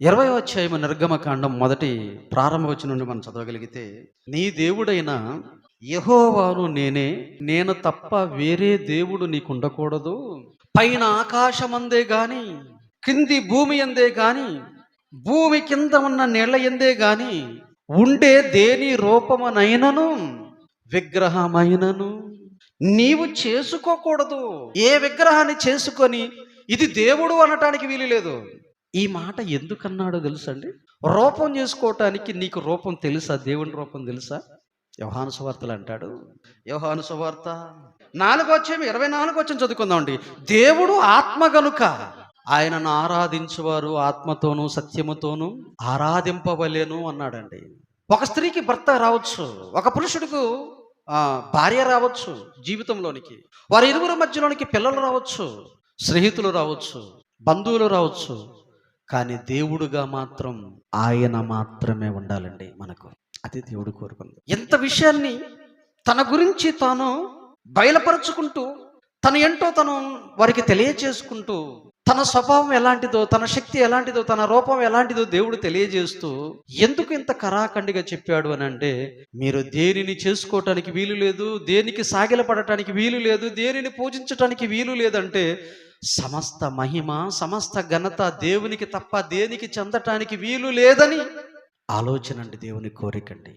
20వ అధ్యాయము నిర్గమకాండం మొదటి ప్రారంభ వచనం నుండి మనం చదవగలిగితే, నీ దేవుడైన యెహోవాను నేనే, నేను తప్ప వేరే దేవుడు నీకు ఉండకూడదు. పైన ఆకాశమందే గాని, కింది భూమి అందే గాని, భూమి కింద ఉన్న నీళ్ల ఎందే గాని ఉండే దేని రూపమునైనను విగ్రహమైనను నీవు చేసుకోకూడదు. ఏ విగ్రహాన్ని చేసుకొని ఇది దేవుడు అనటానికి వీలు లేదు. ఈ మాట ఎందుకన్నాడో తెలుసండి? రూపం చేసుకోవటానికి నీకు రూపం తెలుసా? దేవుని రూపం తెలుసా? యోహాను సువార్తలు అంటాడు, యోహాను సువార్త 4:24 చదువుకుందామండి. దేవుడు ఆత్మ గనుక ఆయనను ఆరాధించువారు ఆత్మతోనూ సత్యముతోనూ ఆరాధింపవలెను అన్నాడండి. ఒక స్త్రీకి భర్త రావచ్చు, ఒక పురుషుడికి భార్య రావచ్చు జీవితంలోనికి, వారి ఇరువురి మధ్యలోనికి పిల్లలు రావచ్చు, స్నేహితులు రావచ్చు, బంధువులు రావచ్చు. కానీ దేవుడుగా మాత్రం ఆయన మాత్రమే ఉండాలండి మనకు. అది దేవుడు కోరుకుంది. ఎంత విషయాన్ని తన గురించి తాను బయలుపరుచుకుంటూ, తన ఏంటో తను వారికి తెలియచేసుకుంటూ, తన స్వభావం ఎలాంటిదో, తన శక్తి ఎలాంటిదో, తన రూపం ఎలాంటిదో దేవుడు తెలియజేస్తూ ఎందుకు ఇంత కరాఖండిగా చెప్పాడు అని అంటే, మీరు దేనిని చేసుకోవటానికి వీలు లేదు, దేనికి సాగిలపడటానికి వీలు లేదు, దేనిని పూజించటానికి వీలు లేదంటే సమస్త మహిమ సమస్త ఘనత దేవునికి తప్ప దేనికి చెందటానికి వీలు లేదని ఆలోచన అండి, దేవుని కోరికండి.